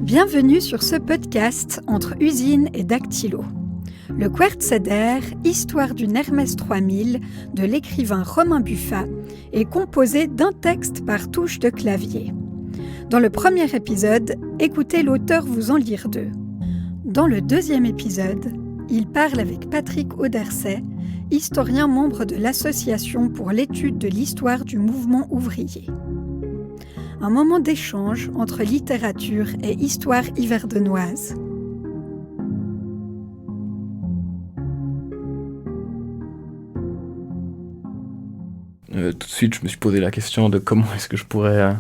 Bienvenue sur ce podcast entre usine et dactylo. Le Querceder, histoire d'une Hermès 3000 de l'écrivain Romain Buffat, est composé d'un texte par touche de clavier. Dans le premier épisode, écoutez l'auteur vous en lire deux. Dans le deuxième épisode, il parle avec Patrick Auderset, historien membre de l'Association pour l'étude de l'histoire du mouvement ouvrier. Un moment d'échange entre littérature et histoire yverdenoise. Tout de suite, je me suis posé la question de comment est-ce que je pourrais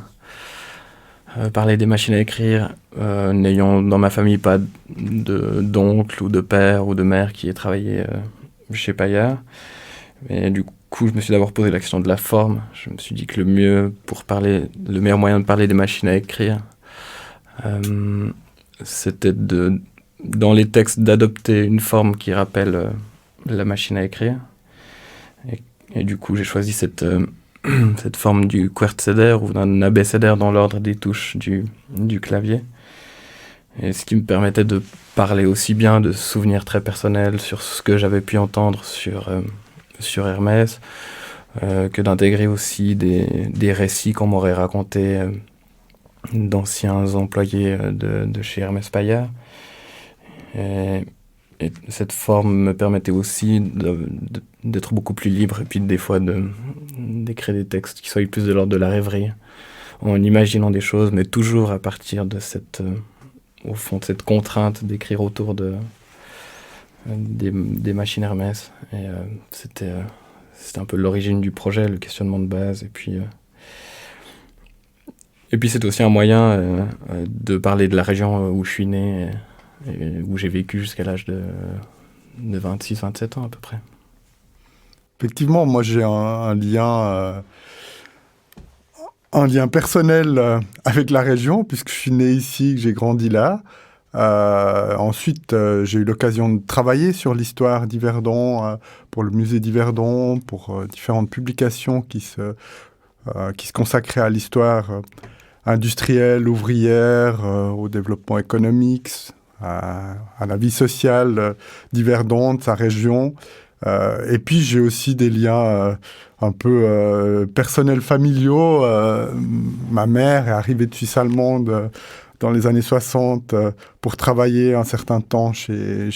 parler des machines à écrire, n'ayant dans ma famille pas d'oncle ou de père ou de mère qui ait travaillé chez Payard. Mais du coup, je me suis d'abord posé la question de la forme. Je me suis dit que le meilleur moyen de parler des machines à écrire, c'était dans les textes d'adopter une forme qui rappelle la machine à écrire. Et du coup, j'ai choisi cette forme du Querceder ou d'un abécédaire dans l'ordre des touches du clavier. Et ce qui me permettait de parler aussi bien de souvenirs très personnels sur ce que j'avais pu entendre sur Hermès, que d'intégrer aussi des récits qu'on m'aurait racontés d'anciens employés de chez Hermès Payard. Et cette forme me permettait aussi d'être beaucoup plus libre et puis des fois d'écrire des textes qui soient plus de l'ordre de la rêverie, en imaginant des choses, mais toujours à partir de cette contrainte d'écrire autour des machines Hermès. Et c'était un peu l'origine du projet, le questionnement de base. Et puis c'est aussi un moyen de parler de la région où je suis né et où j'ai vécu jusqu'à l'âge de 26-27 ans à peu près. Effectivement, moi j'ai un lien personnel avec la région, puisque je suis né ici, que j'ai grandi là. Ensuite, j'ai eu l'occasion de travailler sur l'histoire d'Yverdon pour le musée d'Yverdon, pour différentes publications qui se consacraient à l'histoire industrielle, ouvrière, au développement économique, à la vie sociale d'Yverdon, de sa région. Et puis j'ai aussi des liens un peu personnels, familiaux. Ma mère est arrivée de Suisse allemande dans les années 60 pour travailler un certain temps chez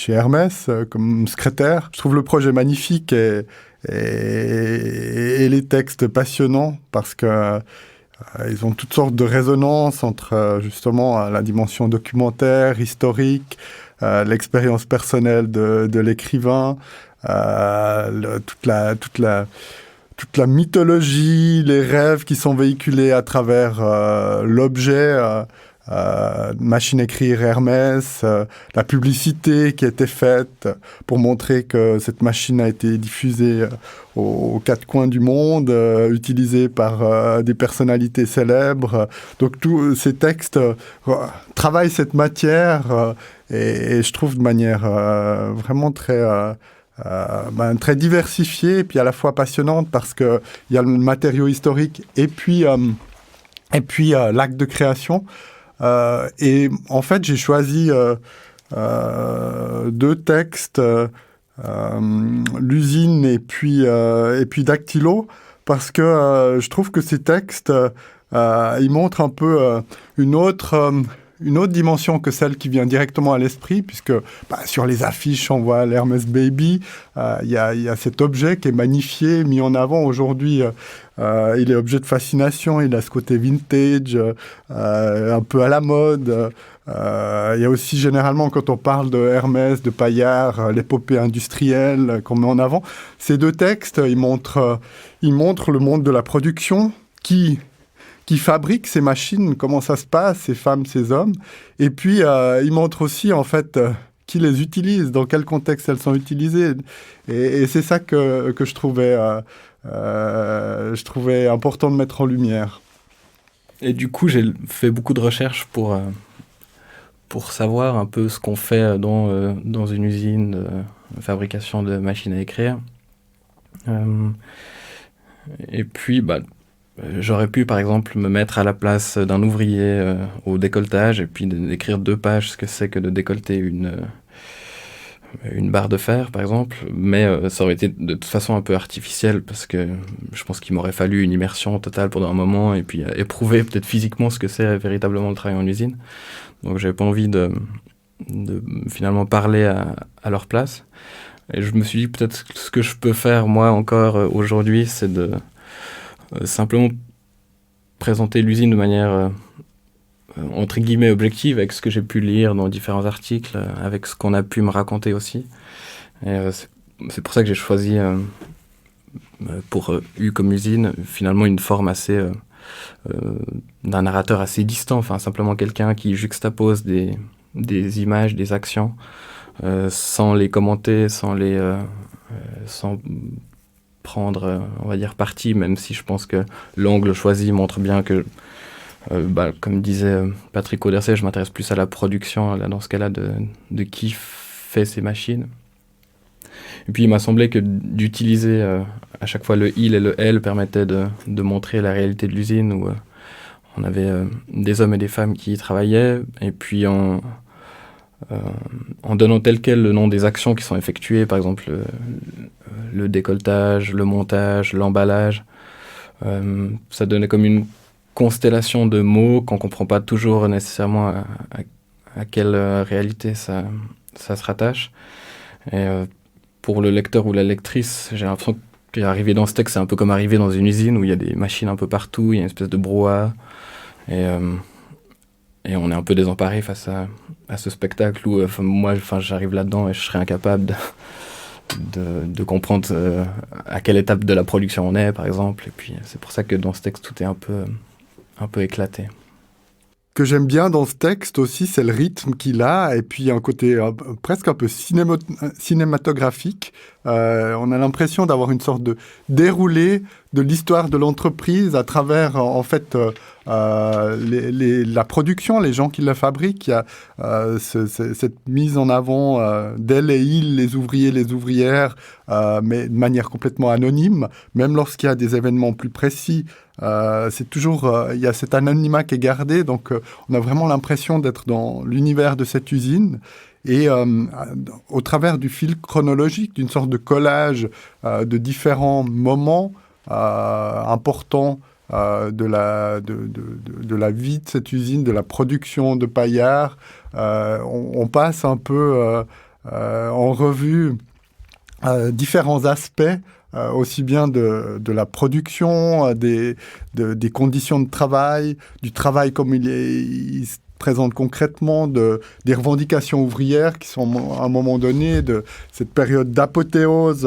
Hermès comme secrétaire. Je trouve le projet magnifique et les textes passionnants parce que ils ont toutes sortes de résonances entre justement la dimension documentaire, historique, l'expérience personnelle de l'écrivain, toute la mythologie, les rêves qui sont véhiculés à travers l'objet, machine à écrire Hermès, la publicité qui a été faite pour montrer que cette machine a été diffusée aux quatre coins du monde, utilisée par des personnalités célèbres. Donc tous ces textes travaillent cette matière et je trouve de manière vraiment très diversifiée et puis à la fois passionnante parce qu'il y a le matériau historique et puis l'acte de création. Et en fait, j'ai choisi deux textes, l'usine et puis dactylo, parce que je trouve que ces textes, ils montrent un peu une autre dimension que celle qui vient directement à l'esprit, puisque sur les affiches, on voit l'Hermès Baby. Il y a cet objet qui est magnifié, mis en avant aujourd'hui. Il est objet de fascination, il a ce côté vintage, un peu à la mode. Il y a aussi généralement, quand on parle de Hermès, de Payard, l'épopée industrielle qu'on met en avant. Ces deux textes, ils montrent le monde de la production qui fabrique ces machines, comment ça se passe, ces femmes, ces hommes. Et puis, ils montrent aussi, en fait, qui les utilise, dans quel contexte elles sont utilisées. Et c'est ça que je trouvais important de mettre en lumière. Et du coup, j'ai fait beaucoup de recherches pour savoir un peu ce qu'on fait dans une usine de fabrication de machines à écrire. Et puis, j'aurais pu, par exemple, me mettre à la place d'un ouvrier au décolletage et puis d'écrire 2 pages ce que c'est que de décolleter une barre de fer, par exemple, mais ça aurait été de toute façon un peu artificiel parce que je pense qu'il m'aurait fallu une immersion totale pendant un moment et puis éprouver peut-être physiquement ce que c'est véritablement le travail en usine. Donc j'avais pas envie de finalement parler à leur place. Et je me suis dit peut-être ce que je peux faire moi encore aujourd'hui, c'est de simplement présenter l'usine de manière entre guillemets objective, avec ce que j'ai pu lire dans différents articles, avec ce qu'on a pu me raconter aussi. Et c'est pour ça que j'ai choisi pour U comme usine, finalement une forme assez d'un narrateur assez distant, enfin simplement quelqu'un qui juxtapose des images, des actions, sans les commenter, sans prendre, on va dire, parti, même si je pense que l'angle choisi montre bien que comme disait Patrick Auderset, je m'intéresse plus à la production, là, dans ce cas-là, de qui fait ces machines. Et puis il m'a semblé que d'utiliser à chaque fois le il et le elle permettait de montrer la réalité de l'usine où on avait des hommes et des femmes qui y travaillaient, et puis en donnant tel quel le nom des actions qui sont effectuées, par exemple le décolletage, le montage, l'emballage, ça donnait comme une constellation de mots qu'on ne comprend pas toujours nécessairement à quelle réalité ça se rattache. Et pour le lecteur ou la lectrice, j'ai l'impression qu'arriver dans ce texte, c'est un peu comme arriver dans une usine où il y a des machines un peu partout, il y a une espèce de brouhaha. Et on est un peu désemparé face à ce spectacle où moi j'arrive là-dedans et je serais incapable de comprendre à quelle étape de la production on est, par exemple. Et puis c'est pour ça que dans ce texte, tout est un peu éclaté. Ce que j'aime bien dans ce texte aussi, c'est le rythme qu'il a, et puis un côté presque un peu cinématographique. On a l'impression d'avoir une sorte de déroulé de l'histoire de l'entreprise à travers, en fait, la production, les gens qui la fabriquent. Il y a cette mise en avant d'elle et il, les ouvriers, les ouvrières, mais de manière complètement anonyme, même lorsqu'il y a des événements plus précis. C'est toujours, il y a cet anonymat qui est gardé, donc on a vraiment l'impression d'être dans l'univers de cette usine. Et au travers du fil chronologique, d'une sorte de collage de différents moments importants de la vie de cette usine, de la production de paillards, on passe un peu en revue différents aspects, aussi bien de la production, des conditions de travail, du travail comme il se présente concrètement, des revendications ouvrières qui sont à un moment donné de cette période d'apothéose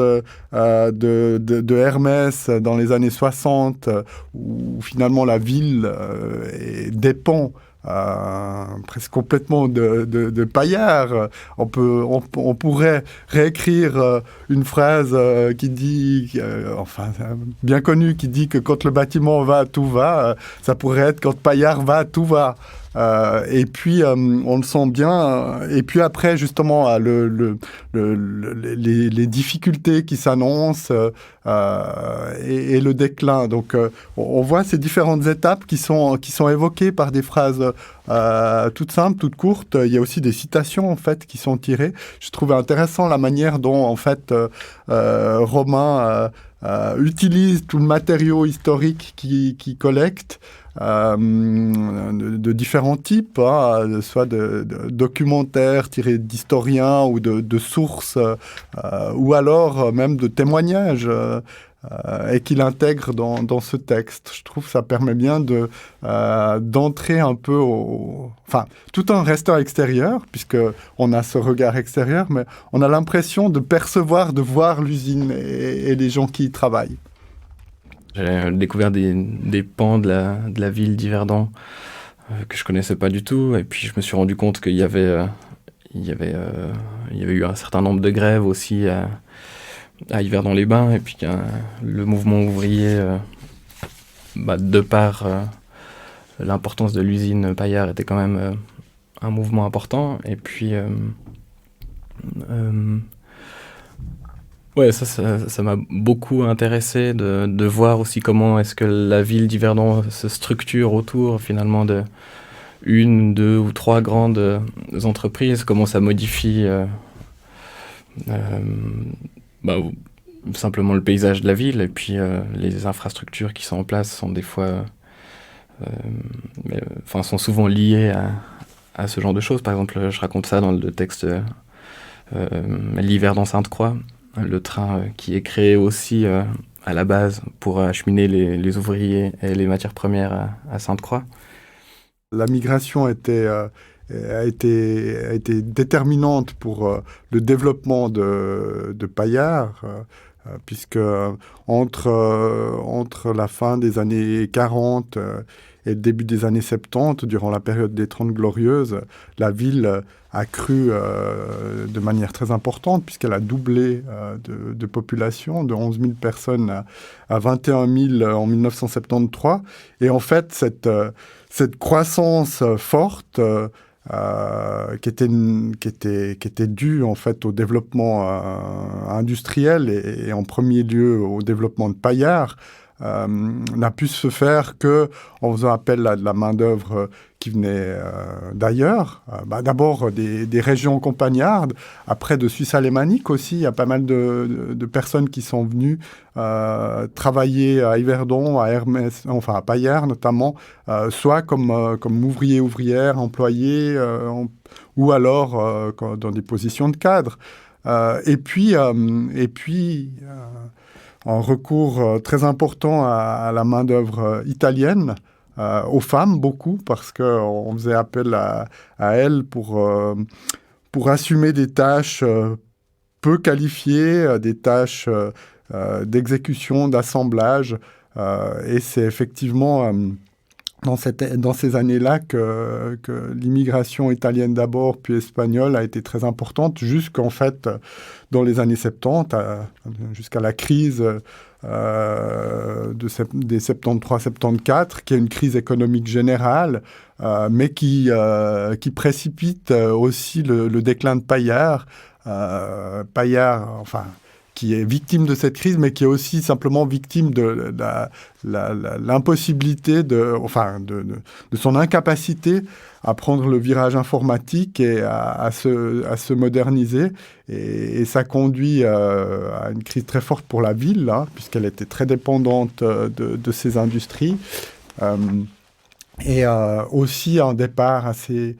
de Hermès dans les années 60, où finalement la ville dépend presque complètement de paillards. On pourrait réécrire une phrase qui dit, bien connue, qui dit que quand le bâtiment va, tout va. Ça pourrait être quand paillard va, tout va. Et puis, on le sent bien. Et puis après, justement, les difficultés qui s'annoncent et le déclin. Donc, on voit ces différentes étapes qui sont évoquées par des phrases toutes simples, toutes courtes. Il y a aussi des citations, en fait, qui sont tirées. Je trouvais intéressant la manière dont, en fait, Romain utilise tout le matériau historique qu'il collecte. De différents types, soit de documentaires tirés d'historiens ou de sources, ou alors même de témoignages, et qu'il intègre dans ce texte. Je trouve que ça permet bien d'entrer un peu tout en restant extérieur, puisqu'on a ce regard extérieur, mais on a l'impression de percevoir, de voir l'usine et les gens qui y travaillent. J'ai découvert des pans de la ville d'Yverdon que je connaissais pas du tout, et puis je me suis rendu compte qu'il y avait eu un certain nombre de grèves aussi à Yverdon-les-Bains, et puis le mouvement ouvrier, de par l'importance de l'usine Paillard, était quand même un mouvement important. Et puis Ouais, ça m'a beaucoup intéressé de voir aussi comment est-ce que la ville d'Yverdon se structure autour finalement de une, deux ou trois grandes entreprises, comment ça modifie bah, simplement le paysage de la ville, et puis les infrastructures qui sont en place sont des fois, sont souvent liées à ce genre de choses. Par exemple, je raconte ça dans le texte L'Yverdon Sainte-Croix, le train qui est créé aussi à la base pour acheminer les ouvriers et les matières premières à Sainte-Croix. La migration a été déterminante pour le développement de Payard, puisque entre la fin des années 40 et le début des années 70, durant la période des 30 Glorieuses, la ville a cru de manière très importante, puisqu'elle a doublé de population, de 11 000 personnes à 21 000 en 1973. Et en fait, cette croissance forte qui était due en fait au développement industriel et en premier lieu au développement de Payard, n'a pu se faire qu'en faisant appel à de la main-d'œuvre qui venait d'ailleurs. D'abord des régions campagnardes, après de Suisse alémanique aussi. Il y a pas mal de personnes qui sont venues travailler à Yverdon, à Hermès, enfin à Payard notamment, soit comme ouvriers, ouvrières, employés, ou alors dans des positions de cadre. Et puis un recours très important à la main-d'œuvre italienne, aux femmes beaucoup, parce qu'on faisait appel à elles pour assumer des tâches peu qualifiées, des tâches d'exécution, d'assemblage. Et c'est effectivement dans ces années-là que l'immigration italienne d'abord, puis espagnole, a été très importante, jusqu'en fait, dans les années 70, jusqu'à la crise des 73-74, qui est une crise économique générale, mais qui précipite aussi le déclin de Payard. Payard, enfin, qui est victime de cette crise, mais qui est aussi simplement victime de l'impossibilité, de son incapacité à prendre le virage informatique et à se moderniser. Et ça conduit à une crise très forte pour la ville, puisqu'elle était très dépendante de ces industries. Et aussi un départ assez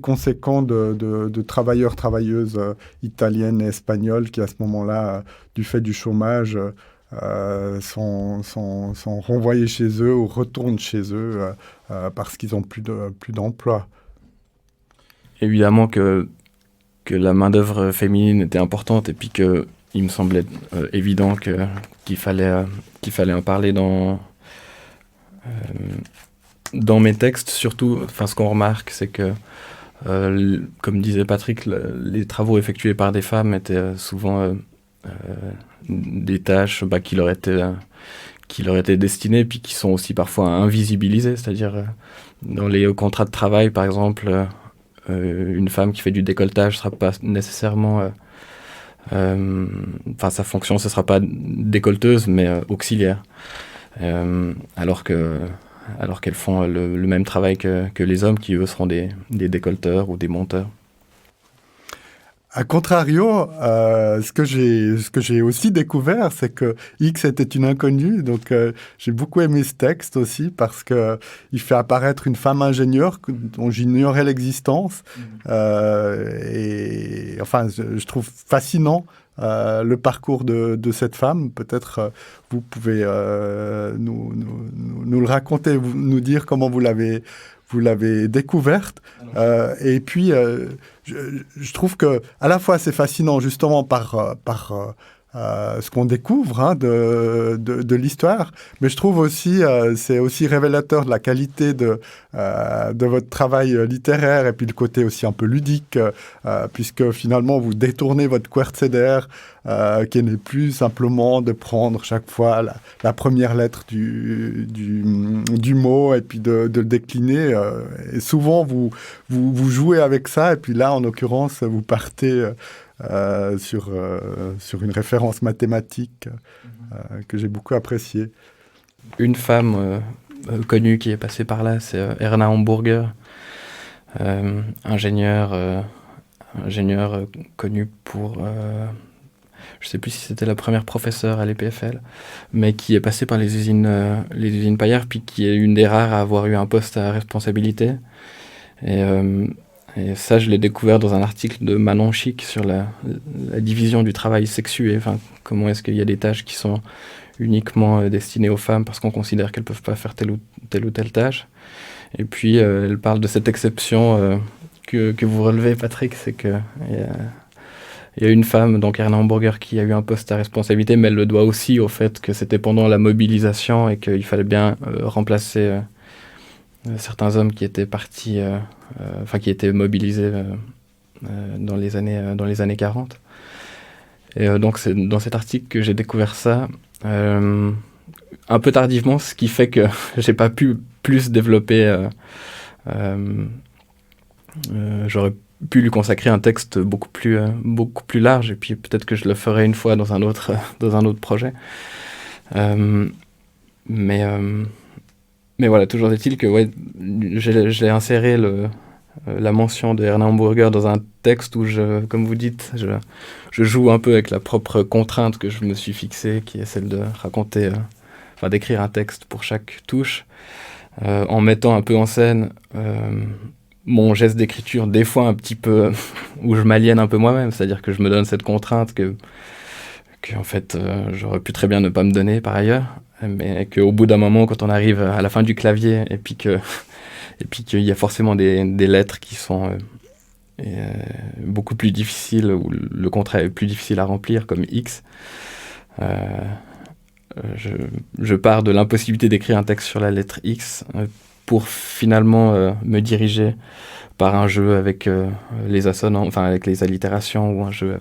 conséquent de travailleurs, travailleuses italiennes et espagnoles qui, à ce moment-là, du fait du chômage, sont renvoyés chez eux ou retournent chez eux parce qu'ils n'ont plus d'emploi. Évidemment que la main-d'œuvre féminine était importante, et puis qu'il me semblait évident qu'il fallait en parler dans mes textes. Surtout, ce qu'on remarque, c'est que, comme disait Patrick, les travaux effectués par des femmes étaient souvent des tâches qui leur étaient destinées, puis qui sont aussi parfois invisibilisées. C'est-à-dire, dans les contrats de travail, par exemple, une femme qui fait du décolletage ne sera pas nécessairement... sa fonction, ce ne sera pas décolleteuse, mais auxiliaire. Alors qu'elles font le même travail que les hommes, qui eux seront des décolleteurs ou des monteurs. A contrario, ce que j'ai aussi découvert, c'est que X était une inconnue. Donc, j'ai beaucoup aimé ce texte aussi, parce qu'il fait apparaître une femme ingénieure dont j'ignorais l'existence. Et enfin, je trouve fascinant le parcours de cette femme. Peut-être vous pouvez nous le raconter, nous dire comment vous l'avez découverte. Et puis, je trouve que à la fois c'est fascinant justement par ce qu'on découvre de l'histoire, mais je trouve aussi c'est aussi révélateur de la qualité de votre travail littéraire, et puis le côté aussi un peu ludique, puisque finalement vous détournez votre Querceder, qui n'est plus simplement de prendre chaque fois la première lettre du mot et puis de le décliner. Et souvent vous jouez avec ça, et puis là en l'occurrence vous partez sur une référence mathématique que j'ai beaucoup appréciée. Une femme connue qui est passée par là, c'est Erna Hamburger, ingénieure connue pour... je ne sais plus si c'était la première professeure à l'EPFL, mais qui est passée par les usines Paillard, puis qui est une des rares à avoir eu un poste à responsabilité. Et ça, je l'ai découvert dans un article de Manon Chic sur la division du travail sexué. Enfin, comment est-ce qu'il y a des tâches qui sont uniquement destinées aux femmes parce qu'on considère qu'elles ne peuvent pas faire telle ou telle tâche. Et puis, elle parle de cette exception que vous relevez, Patrick, c'est qu'il y a une femme, donc Erna Hamburger, qui a eu un poste à responsabilité, mais elle le doit aussi au fait que c'était pendant la mobilisation et qu'il fallait bien remplacer certains hommes qui étaient partis, qui étaient mobilisés dans les années 40. Et donc c'est dans cet article que j'ai découvert ça, un peu tardivement, ce qui fait que j'ai pas pu plus développer. J'aurais pu lui consacrer un texte beaucoup plus large, et puis peut-être que je le ferai une fois dans un autre projet. Mais voilà, toujours est-il que j'ai inséré la mention de Erna Hamburger dans un texte où, comme vous dites, je joue un peu avec la propre contrainte que je me suis fixée, qui est celle de d'écrire un texte pour chaque touche, en mettant un peu en scène mon geste d'écriture, des fois un petit peu où je m'aliène un peu moi-même, c'est-à-dire que je me donne cette contrainte que en fait j'aurais pu très bien ne pas me donner par ailleurs, mais qu'au bout d'un moment, quand on arrive à la fin du clavier et puis qu'il y a forcément des lettres qui sont beaucoup plus difficiles, ou le contrat est plus difficile à remplir, comme X, je pars de l'impossibilité d'écrire un texte sur la lettre X pour finalement me diriger par un jeu avec les assonants, enfin avec les allitérations, ou un jeu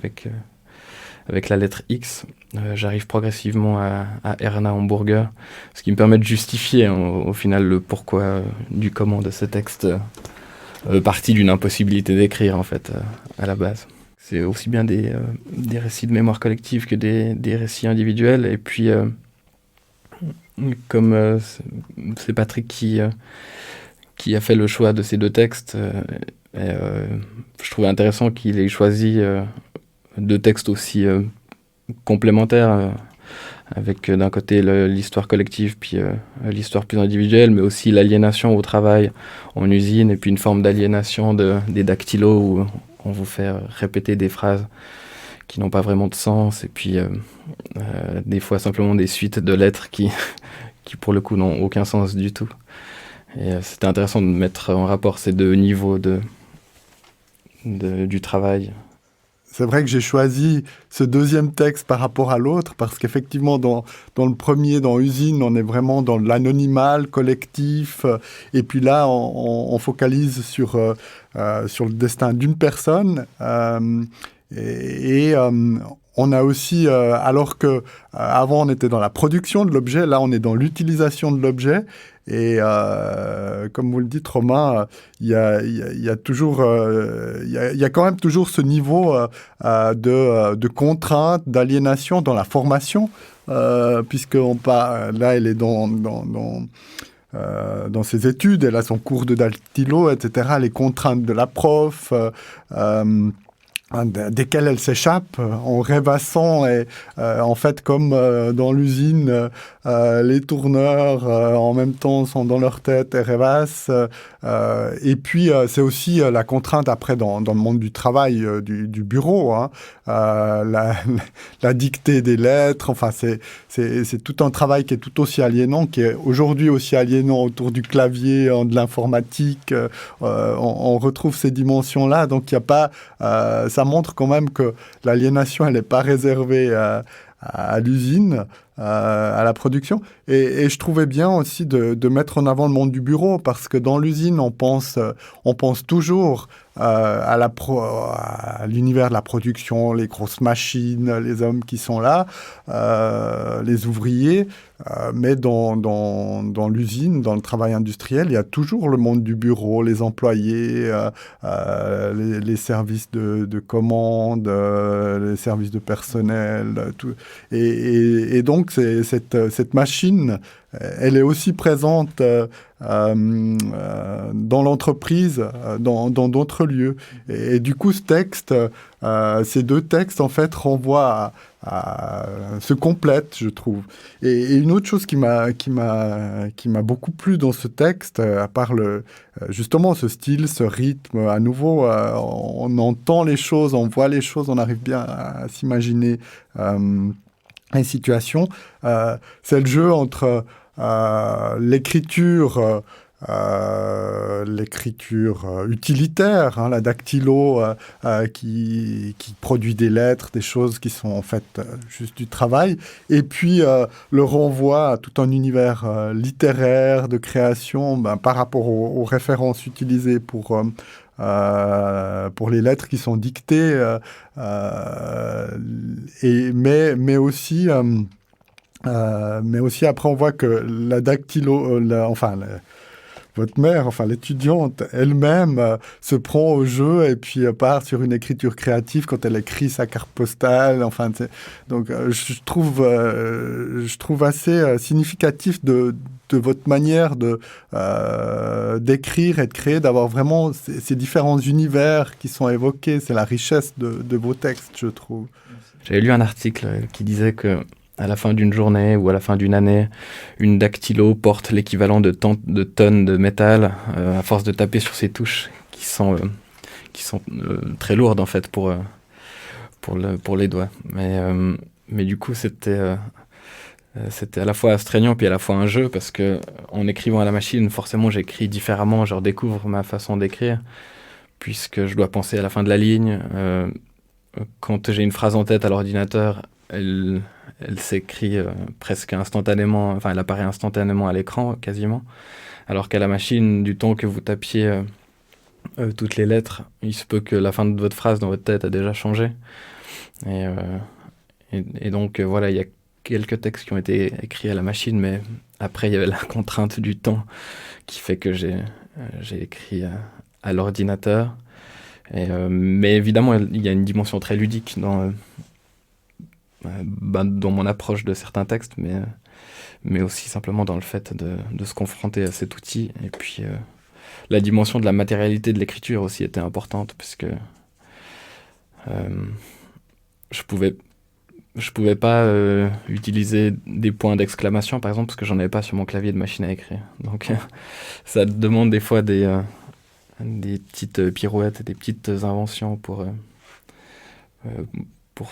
avec la lettre X. J'arrive progressivement à Erna Hamburger, ce qui me permet de justifier au final le pourquoi du comment de ce texte, parti d'une impossibilité d'écrire en fait à la base. C'est aussi bien des récits de mémoire collective que des récits individuels, et puis comme c'est Patrick qui a fait le choix de ces deux textes, je trouvais intéressant qu'il ait choisi deux textes aussi complémentaires, avec d'un côté l'histoire collective, puis l'histoire plus individuelle, mais aussi l'aliénation au travail en usine, et puis une forme d'aliénation des dactylos où on vous fait répéter des phrases qui n'ont pas vraiment de sens, et puis des fois simplement des suites de lettres qui pour le coup n'ont aucun sens du tout. Et c'était intéressant de mettre en rapport ces deux niveaux du travail. C'est vrai que j'ai choisi ce deuxième texte par rapport à l'autre, parce qu'effectivement, dans le premier, dans Usine, on est vraiment dans l'anonymat collectif, et puis là, on focalise sur le destin d'une personne, et on a aussi, alors que avant on était dans la production de l'objet, là on est dans l'utilisation de l'objet. Et comme vous le dites, Romain, il y a toujours, il y a quand même toujours ce niveau de contrainte, d'aliénation dans la formation, puisque là, elle est dans ses études, elle a son cours de dactylo, etc. Les contraintes de la prof, desquelles elle s'échappe en rêvassant, et en fait comme dans l'usine, les tourneurs en même temps sont dans leur tête et rêvassent, et puis c'est aussi la contrainte après dans le monde du travail, du bureau, hein, la dictée des lettres, enfin c'est tout un travail qui est tout aussi aliénant, qui est aujourd'hui aussi aliénant autour du clavier, de l'informatique, on retrouve ces dimensions-là, donc il n'y a pas... ça montre quand même que l'aliénation, elle n'est pas réservée à l'usine. à la production. Et je trouvais bien aussi de mettre en avant le monde du bureau, parce que dans l'usine, on pense toujours à l'univers de la production, les grosses machines, les hommes qui sont là, les ouvriers. Mais dans l'usine, dans le travail industriel, il y a toujours le monde du bureau, les employés, les services de commande, les services de personnel. Tout. Et donc, cette machine, elle est aussi présente dans l'entreprise, dans d'autres lieux. Et du coup, ces deux textes, en fait, renvoient se complètent, je trouve. Et une autre chose qui m'a beaucoup plu dans ce texte, à part justement ce style, ce rythme, à nouveau, on entend les choses, on voit les choses, on arrive bien à s'imaginer les situations. C'est le jeu entre l'écriture utilitaire, hein, la dactylo qui produit des lettres, des choses qui sont en fait juste du travail, et puis le renvoi à tout un univers littéraire de création par rapport aux références utilisées pour les lettres qui sont dictées, mais aussi après on voit que la dactylo, votre mère, l'étudiante elle-même se prend au jeu et puis part sur une écriture créative quand elle écrit sa carte postale. Donc je trouve assez significatif de votre manière d'écrire et de créer, d'avoir vraiment ces différents univers qui sont évoqués. C'est la richesse de vos textes, je trouve. J'avais lu un article qui disait que à la fin d'une journée ou à la fin d'une année, une dactylo porte l'équivalent de tonnes de métal à force de taper sur ces touches qui sont très lourdes en fait pour les doigts. Mais du coup, c'était à la fois astreignant puis à la fois un jeu, parce que en écrivant à la machine, forcément, j'écris différemment, je redécouvre ma façon d'écrire, puisque je dois penser à la fin de la ligne. Quand j'ai une phrase en tête à l'ordinateur, elle s'écrit presque instantanément, enfin elle apparaît instantanément à l'écran quasiment, alors qu'à la machine, du temps que vous tapiez toutes les lettres, il se peut que la fin de votre phrase dans votre tête a déjà changé. Et donc voilà, il y a quelques textes qui ont été écrits à la machine, mais après il y avait la contrainte du temps qui fait que j'ai écrit à l'ordinateur. Mais évidemment, il y a une dimension très ludique dans mon approche de certains textes, mais aussi simplement dans le fait de se confronter à cet outil. Et puis la dimension de la matérialité de l'écriture aussi était importante, puisque je pouvais pas utiliser des points d'exclamation, par exemple, parce que j'en avais pas sur mon clavier de machine à écrire. Donc ça demande des fois des petites pirouettes, des petites inventions pour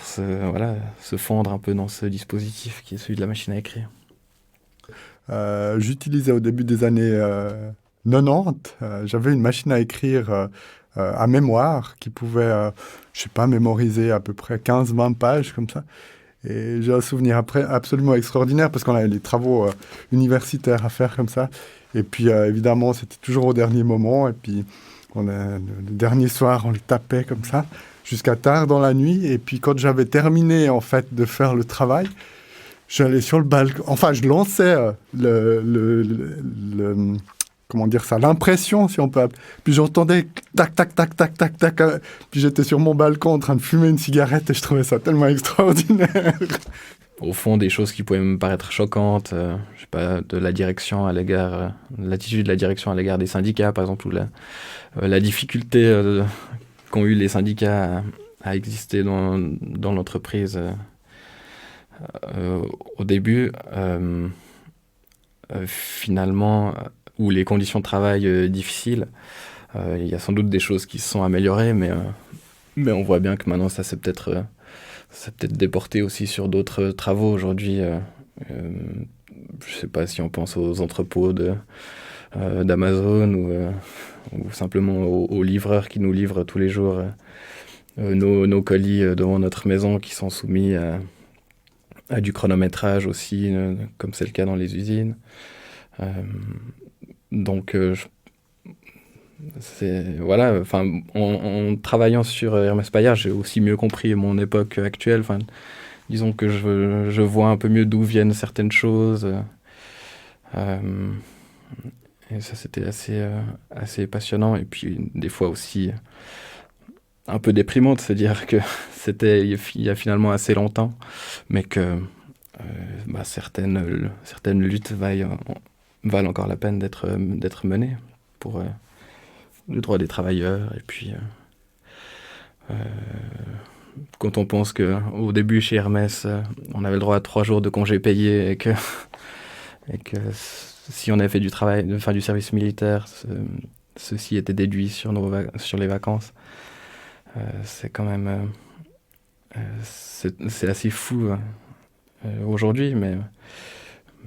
se fondre un peu dans ce dispositif qui est celui de la machine à écrire. J'utilisais au début des années 90, j'avais une machine à écrire à mémoire qui pouvait, mémoriser à peu près 15-20 pages comme ça. Et j'ai un souvenir absolument extraordinaire, parce qu'on avait les travaux universitaires à faire comme ça. Et puis évidemment, c'était toujours au dernier moment. Et puis le dernier soir, on les tapait comme ça jusqu'à tard dans la nuit. Et puis quand j'avais terminé en fait de faire le travail, j'allais sur le balcon. Enfin, je lançais l'impression, si on peut appeler. Puis j'entendais tac, tac, tac, tac, tac, tac. Puis j'étais sur mon balcon en train de fumer une cigarette et je trouvais ça tellement extraordinaire. Au fond, des choses qui pouvaient me paraître choquantes, de la direction à l'égard, l'attitude de la direction à l'égard des syndicats, par exemple, ou la difficulté qu'ont eu les syndicats à exister dans l'entreprise au début, finalement, ou les conditions de travail difficiles. Il y a sans doute des choses qui se sont améliorées, mais on voit bien que maintenant ça s'est peut-être déporté aussi sur d'autres travaux aujourd'hui. Je ne sais pas si on pense aux entrepôts d'Amazon ou simplement aux livreurs qui nous livrent tous les jours nos colis devant notre maison, qui sont soumis à du chronométrage aussi, comme c'est le cas dans les usines. Donc, voilà, enfin, en travaillant sur Hermès Paillard, j'ai aussi mieux compris mon époque actuelle. Enfin, disons que je vois un peu mieux d'où viennent certaines choses. Et ça, c'était assez passionnant. Et puis, des fois aussi, un peu déprimant de se dire que c'était il y a finalement assez longtemps, mais que certaines luttes valent encore la peine d'être menées pour le droit des travailleurs. Et puis, quand on pense qu'au début, chez Hermès, on avait le droit à 3 jours de congés payés et que si on avait fait du service militaire, ceci était déduit sur les vacances. C'est quand même... c'est assez fou aujourd'hui,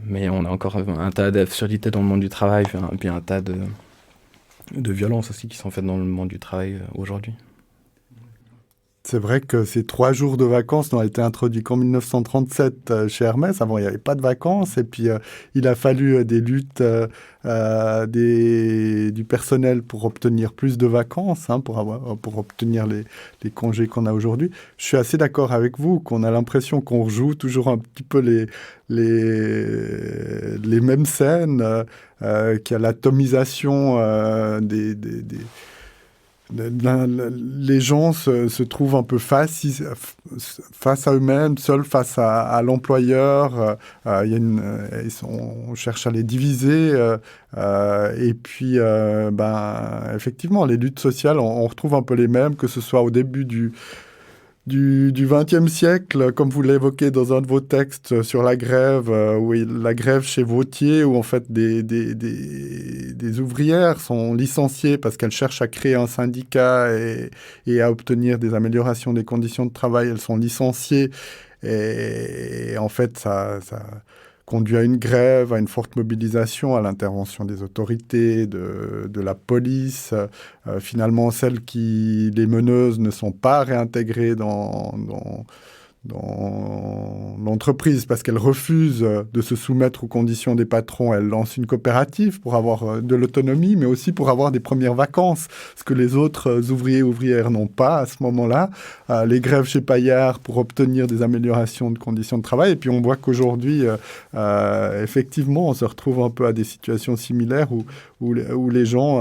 mais on a encore un tas d'absurdités dans le monde du travail, et puis un tas de violences aussi qui sont faites dans le monde du travail aujourd'hui. C'est vrai que ces 3 jours de vacances n'ont été introduits qu'en 1937 chez Hermès. Avant, il n'y avait pas de vacances. Et puis, il a fallu des luttes du personnel pour obtenir plus de vacances, pour obtenir les congés qu'on a aujourd'hui. Je suis assez d'accord avec vous qu'on a l'impression qu'on rejoue toujours un petit peu les mêmes scènes, qu'il y a l'atomisation les gens se trouvent un peu face à eux-mêmes, seuls face à l'employeur. On cherche à les diviser. Et puis, effectivement, les luttes sociales, on retrouve un peu les mêmes, que ce soit au début du XXe siècle, comme vous l'évoquez dans un de vos textes sur la grève, la grève chez Vautier, où en fait des ouvrières sont licenciées parce qu'elles cherchent à créer un syndicat et à obtenir des améliorations des conditions de travail. Elles sont licenciées et en fait, ça conduit à une grève, à une forte mobilisation, à l'intervention des autorités, de la police. Finalement, les meneuses ne sont pas réintégrées dans l'entreprise parce qu'elles refusent de se soumettre aux conditions des patrons. Elles lancent une coopérative pour avoir de l'autonomie, mais aussi pour avoir des premières vacances, ce que les autres ouvriers et ouvrières n'ont pas à ce moment-là. Les grèves chez Paillard pour obtenir des améliorations de conditions de travail. Et puis on voit qu'aujourd'hui, effectivement, on se retrouve un peu à des situations similaires où les gens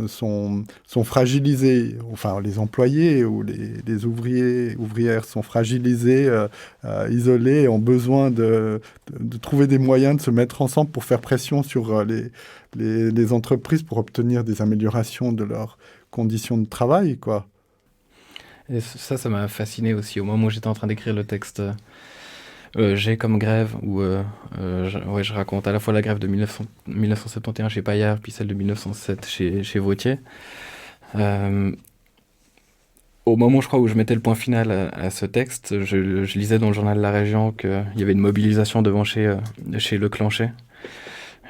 sont fragilisés. Enfin, les employés ou les ouvrières sont fragilisés, isolés, et ont besoin de trouver des moyens de se mettre ensemble pour faire pression sur les entreprises pour obtenir des améliorations de leurs conditions de travail, quoi. Et ça m'a fasciné aussi. Au moment où j'étais en train d'écrire le texte J'ai comme grève, où je raconte à la fois la grève de 1971 chez Paillard, puis celle de 1907 chez Vautier. Au moment, je crois, où je mettais le point final à ce texte, je lisais dans le journal La Région qu'il y avait une mobilisation devant chez Leclanché.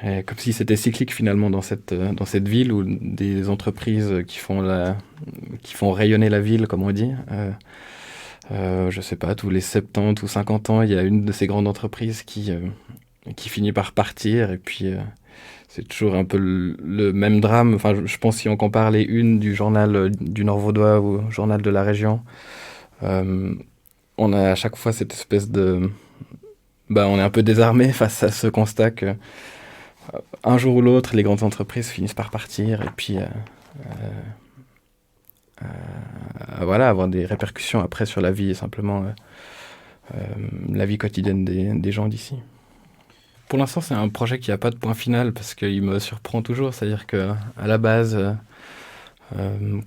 Et comme si c'était cyclique finalement dans cette ville, où des entreprises qui font rayonner la ville, comme on dit. Je sais pas, tous les 70 ou 50 ans, il y a une de ces grandes entreprises qui finit par partir, et puis c'est toujours un peu le même drame. Enfin, je pense, si on compare les unes du journal du Nord-Vaudois ou journal de La Région, on a à chaque fois cette espèce de... on est un peu désarmé face à ce constat que un jour ou l'autre, les grandes entreprises finissent par partir, et puis avoir des répercussions après sur la vie, simplement la vie quotidienne des gens d'ici. Pour l'instant, c'est un projet qui n'a pas de point final, parce qu'il me surprend toujours. C'est-à-dire qu'à la base,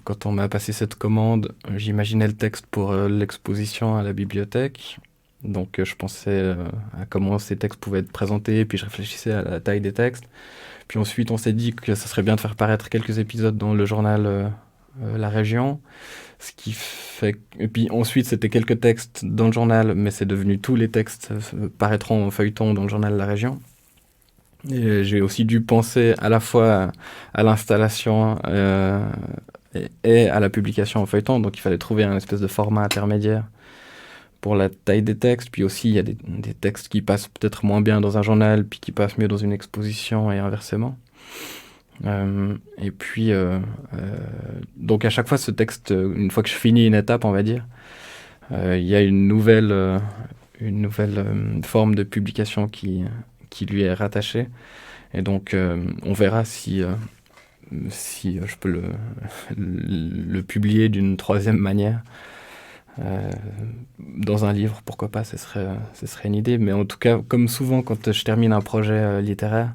quand on m'a passé cette commande, j'imaginais le texte pour l'exposition à la bibliothèque. Donc je pensais à comment ces textes pouvaient être présentés, puis je réfléchissais à la taille des textes. Puis ensuite, on s'est dit que ça serait bien de faire paraître quelques épisodes dans le journal La Région. Ce qui fait... Et puis ensuite, c'était quelques textes dans le journal, mais c'est devenu tous les textes paraîtront en feuilleton dans le journal La Région. Et j'ai aussi dû penser à la fois à l'installation et à la publication en feuilleton. Donc il fallait trouver un espèce de format intermédiaire pour la taille des textes, puis aussi il y a des textes qui passent peut-être moins bien dans un journal, puis qui passent mieux dans une exposition et inversement. Et puis, donc à chaque fois, ce texte, une fois que je finis une étape, on va dire, il y a une nouvelle forme de publication qui lui est rattachée. Et donc, on verra si je peux le publier d'une troisième manière. Dans un livre, pourquoi pas, ce serait une idée. Mais en tout cas, comme souvent quand je termine un projet littéraire,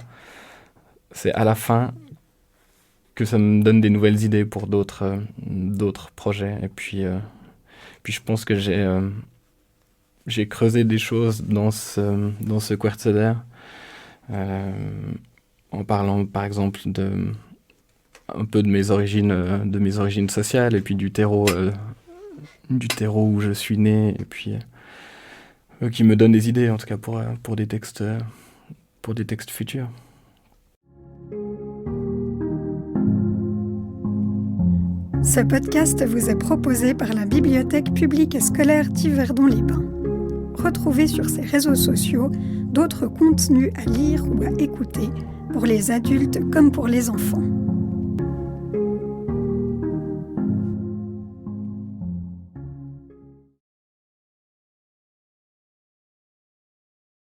c'est à la fin que ça me donne des nouvelles idées pour d'autres projets. Et puis je pense que j'ai creusé des choses dans ce Querceder, en parlant par exemple un peu de mes origines sociales, et puis du terreau où je suis né, et puis qui me donne des idées, en tout cas pour des textes futurs. Ce podcast vous est proposé par la Bibliothèque publique et scolaire d'Yverdon-les-Bains. Retrouvez sur ses réseaux sociaux d'autres contenus à lire ou à écouter pour les adultes comme pour les enfants.